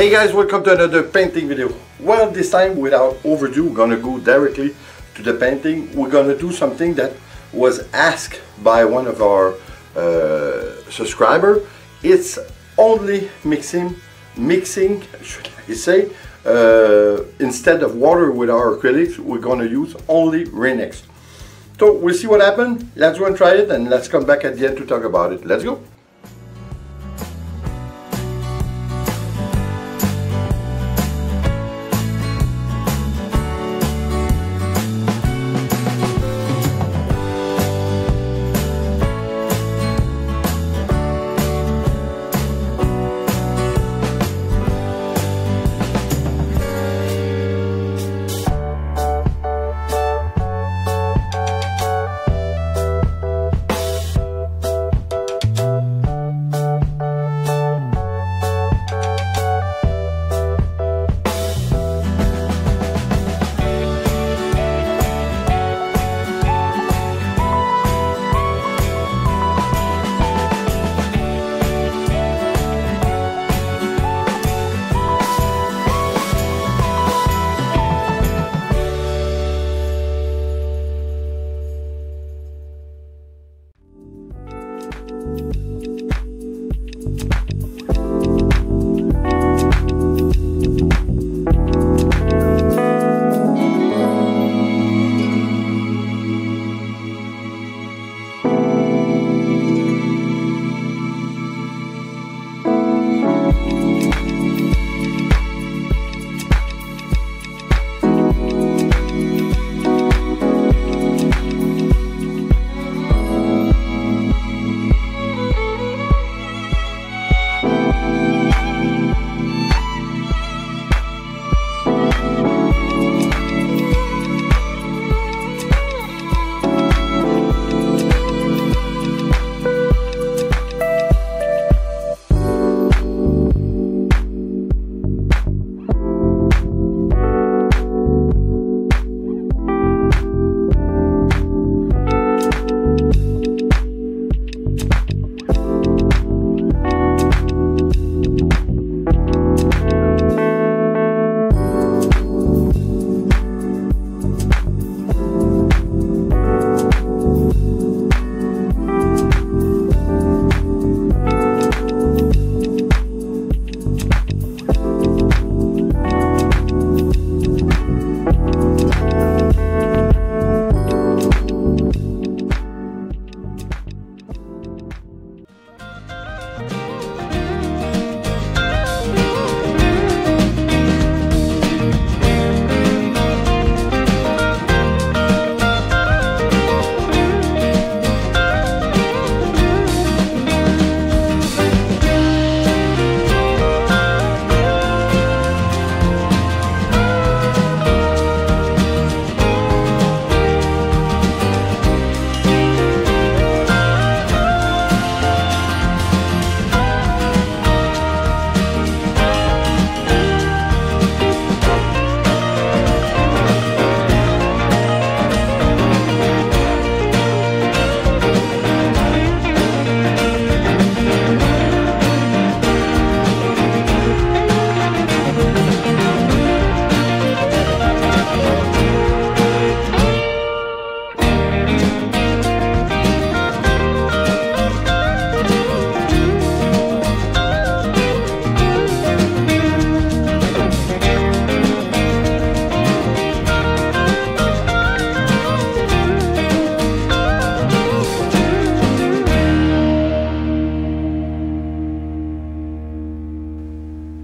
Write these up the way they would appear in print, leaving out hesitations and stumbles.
Hey guys, welcome to another painting video. Well, this time without overdue, we're gonna go directly to the painting. We're gonna do something that was asked by one of our subscribers. It's only mixing, should I say, instead of water with our acrylics, we're gonna use only Rain-X. So we'll see what happens. Let's go and try it, and let's come back at the end to talk about it. Let's go.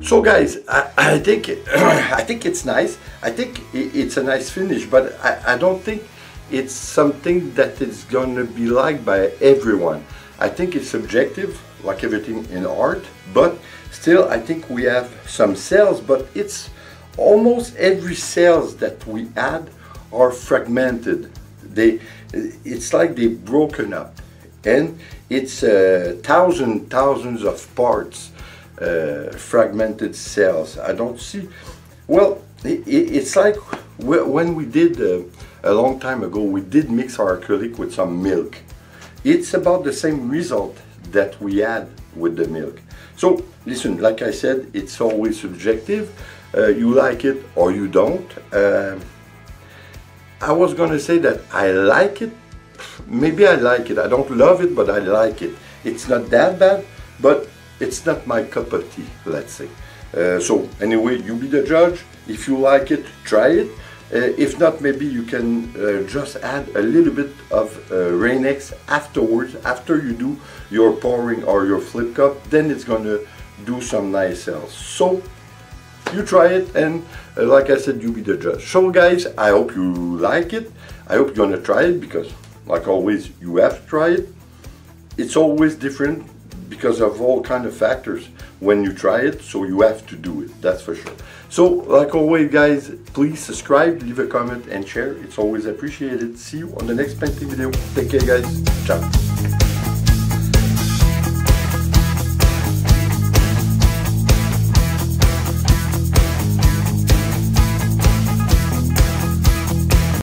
So guys, I think it's nice. I think it's a nice finish, but I don't think it's something that is gonna be liked by everyone. I think it's subjective, like everything in art, but still I think we have some cells, but it's almost every cells that we add are fragmented. It's like they're broken up, and it's thousands of parts. Fragmented cells. I don't see. Well, it's like when we did a long time ago, we did mix our acrylic with some milk. It's about the same result that we had with the milk. So listen, like I said, it's always subjective. You like it or you don't. I was gonna say that I like it. Maybe I like it. I don't love it, but I like it. It's not that bad, but it's not my cup of tea, let's say. So anyway, you be the judge. If you like it, try it. If not, maybe you can just add a little bit of Rain-X afterwards, after you do your pouring or your flip cup, then it's going to do some nice cells. So you try it, and like I said, you be the judge. So guys, I hope you like it. I hope you're going to try it, because like always, you have to try it. It's always different because of all kind of factors when you try it, so you have to do it, that's for sure. So like always guys, please subscribe, leave a comment and share. It's always appreciated. See you on the next painting video. Take care guys. Ciao.